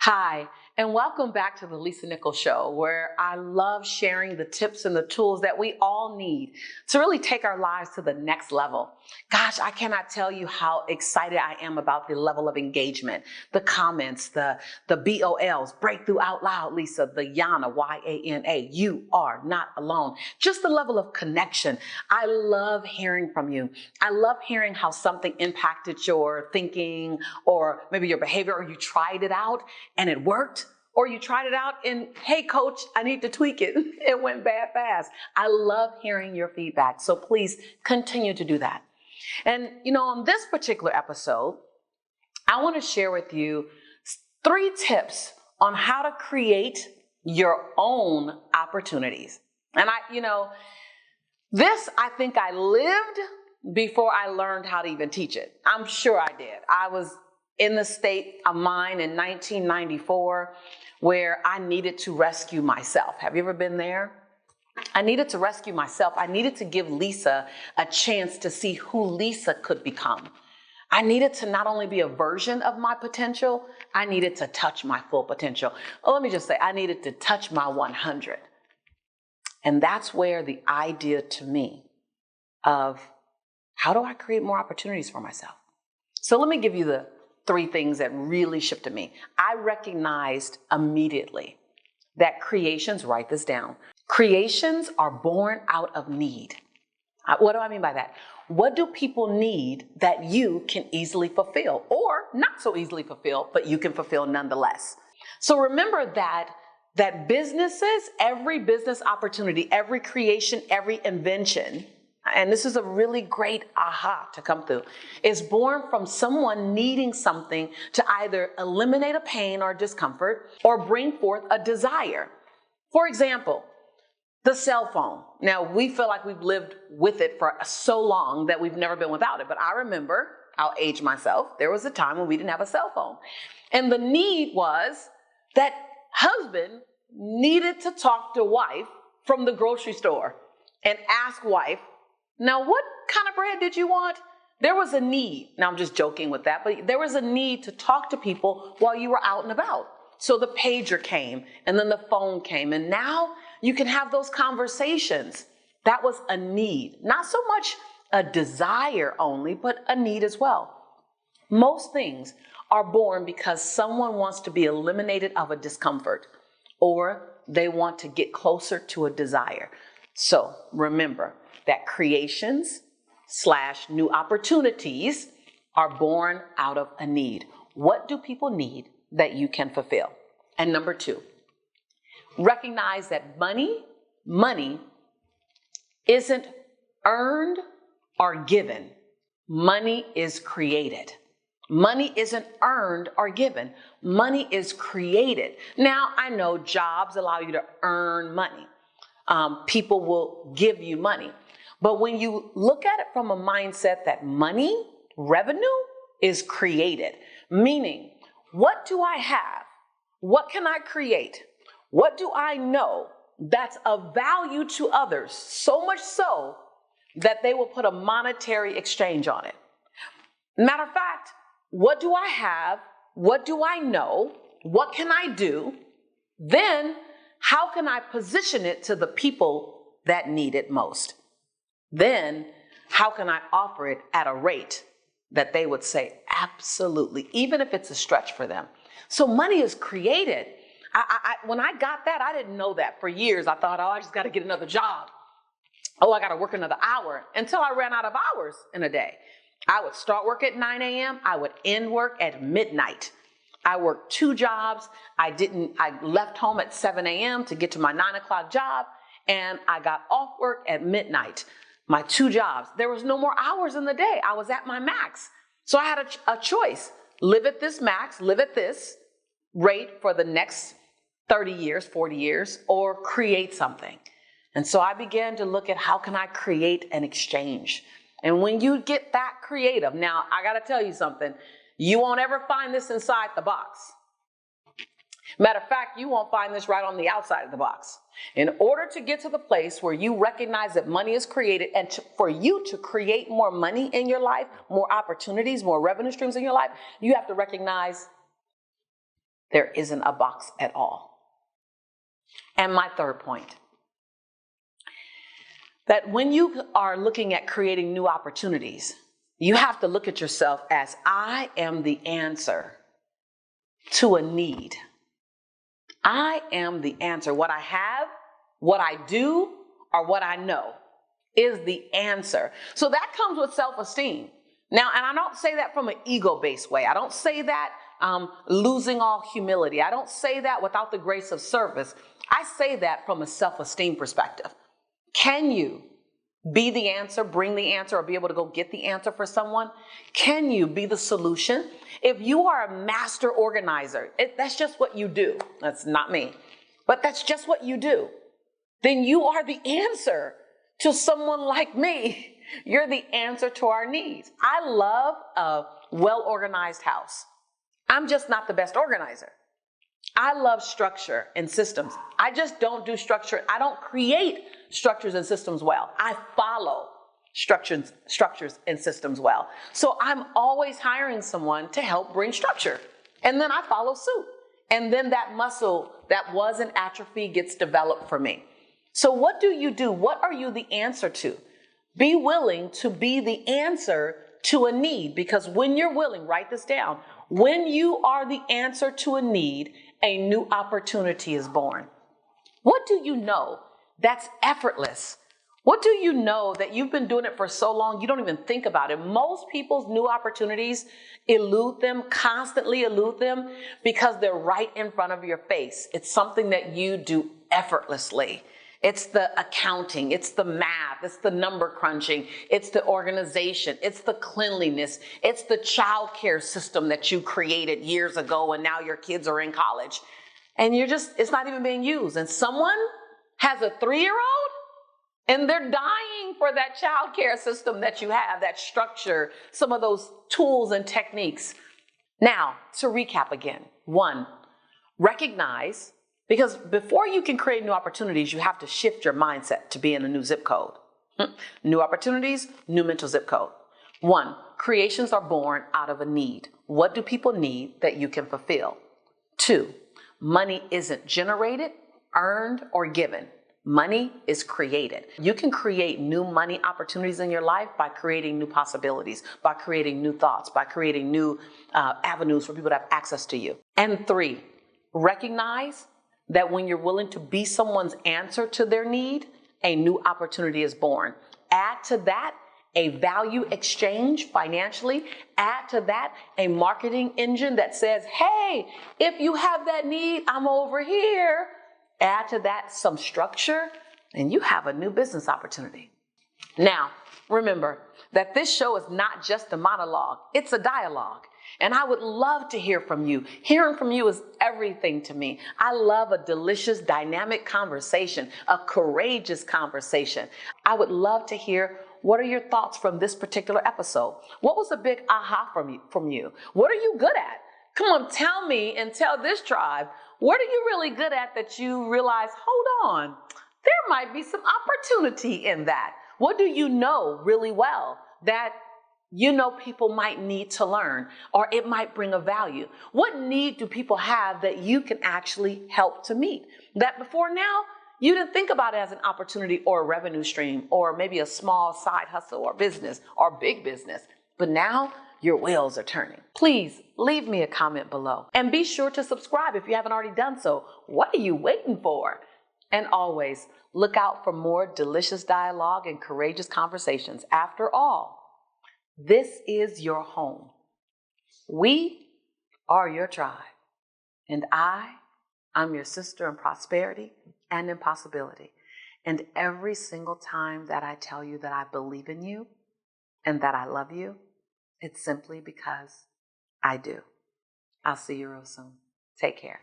Hi, and welcome back to the Lisa Nichols Show, where I love sharing the tips and the tools that we all need to really take our lives to the next level. Gosh, I cannot tell you how excited I am about the level of engagement, the comments, the BOLs, breakthrough out loud, Lisa, the Yana, YANA, you are not alone. Just the level of connection. I love hearing from you. I love hearing how something impacted your thinking or maybe your behavior, or you tried it out and it worked, or you tried it out and, hey, coach, I need to tweak it. It went bad fast. I love hearing your feedback. So please continue to do that. And, on this particular episode, I want to share with you 3 tips on how to create your own opportunities. And I think I lived before I learned how to even teach it. I'm sure I did. I was in the state of mind in 1994 where I needed to rescue myself. Have you ever been there? I needed to rescue myself. I needed to give Lisa a chance to see who Lisa could become. I needed to not only be a version of my potential, I needed to touch my full potential. Oh, let me just say, I needed to touch my 100. And that's where the idea to me of how do I create more opportunities for myself? So let me give you the 3 things that really shifted me. I recognized immediately that creations, write this down, creations are born out of need. What do I mean by that? What do people need that you can easily fulfill, or not so easily fulfill, but you can fulfill nonetheless? So remember that businesses, every business opportunity, every creation, every invention, and this is a really great aha to come through, is born from someone needing something to either eliminate a pain or discomfort or bring forth a desire. For example, the cell phone. Now, we feel like we've lived with it for so long that we've never been without it. But I remember, I'll age myself, there was a time when we didn't have a cell phone. And the need was that husband needed to talk to wife from the grocery store and ask wife, now, what kind of bread did you want? There was a need. Now, I'm just joking with that, but there was a need to talk to people while you were out and about. So the pager came, and then the phone came, and now you can have those conversations. That was a need. Not so much a desire only, but a need as well. Most things are born because someone wants to be eliminated of a discomfort, or they want to get closer to a desire. So remember that creations / new opportunities are born out of a need. What do people need that you can fulfill? And number 2, recognize that money isn't earned or given. Money is created. Money isn't earned or given. Money is created. Now, I know jobs allow you to earn money. People will give you money. But when you look at it from a mindset that money, revenue, is created, meaning, what do I have? What can I create? What do I know that's of value to others, so much so that they will put a monetary exchange on it? Matter of fact, what do I have? What do I know? What can I do? Then, how can I position it to the people that need it most? Then, how can I offer it at a rate that they would say, absolutely, even if it's a stretch for them? So money is created. When I got that, I didn't know that for years. I thought, I just got to get another job. I got to work another hour, until I ran out of hours in a day. I would start work at 9 a.m. I would end work at midnight. I worked 2 jobs. I left home at 7 a.m. to get to my 9 o'clock job, and I got off work at midnight. My 2 jobs. There was no more hours in the day. I was at my max. So I had a choice. Live at this max, live at this rate for the next 30 years, 40 years, or create something. And so I began to look at how can I create an exchange. And when you get that creative, now I got to tell you something, you won't ever find this inside the box. Matter of fact, you won't find this right on the outside of the box. In order to get to the place where you recognize that money is created, and for you to create more money in your life, more opportunities, more revenue streams in your life, you have to recognize there isn't a box at all. And my third point, that when you are looking at creating new opportunities, you have to look at yourself as I am the answer to a need. I am the answer. What I have, what I do, or what I know is the answer. So that comes with self-esteem. Now, and I don't say that from an ego-based way. I don't say that losing all humility. I don't say that without the grace of service. I say that from a self-esteem perspective. Can you be the answer, bring the answer, or be able to go get the answer for someone? Can you be the solution? If you are a master organizer, that's just what you do. That's not me, but that's just what you do. Then you are the answer to someone like me. You're the answer to our needs. I love a well-organized house. I'm just not the best organizer. I love structure and systems. I just don't do structure. I don't create structures and systems well. I follow structures and systems well. So I'm always hiring someone to help bring structure. And then I follow suit. And then that muscle that was in atrophy gets developed for me. So what do? What are you the answer to? Be willing to be the answer to a need, because when you're willing, write this down, when you are the answer to a need, a new opportunity is born. What do you know that's effortless? What do you know that you've been doing it for so long you don't even think about it? Most people's new opportunities elude them, constantly elude them, because they're right in front of your face. It's something that you do effortlessly. It's the accounting, it's the math, it's the number crunching, it's the organization, it's the cleanliness, it's the childcare system that you created years ago and now your kids are in college. And it's not even being used. And someone has a 3-year-old and they're dying for that childcare system that you have, that structure, some of those tools and techniques. Now, to recap again, 1, recognize. Because before you can create new opportunities, you have to shift your mindset to be in a new zip code. New opportunities, new mental zip code. 1, creations are born out of a need. What do people need that you can fulfill? 2, money isn't generated, earned, or given. Money is created. You can create new money opportunities in your life by creating new possibilities, by creating new thoughts, by creating new avenues for people to have access to you. And 3, recognize that when you're willing to be someone's answer to their need, a new opportunity is born. Add to that a value exchange financially. Add to that a marketing engine that says, hey, if you have that need, I'm over here. Add to that some structure, and you have a new business opportunity. Now, remember that this show is not just a monologue, it's a dialogue. And I would love to hear from you. Hearing from you is everything to me. I love a delicious, dynamic conversation, a courageous conversation. I would love to hear, what are your thoughts from this particular episode? What was a big aha from you? What are you good at? Come on, tell me and tell this tribe, what are you really good at that you realize, hold on, there might be some opportunity in that? What do you know really well that you know people might need to learn, or it might bring a value? What need do people have that you can actually help to meet, that before now you didn't think about it as an opportunity or a revenue stream, or maybe a small side hustle or business or big business, but now your wheels are turning? Please leave me a comment below and be sure to subscribe if you haven't already done so. What are you waiting for? And always look out for more delicious dialogue and courageous conversations. After all, this is your home. We are your tribe. And I'm your sister in prosperity and in possibility. And every single time that I tell you that I believe in you and that I love you, it's simply because I do. I'll see you real soon. Take care.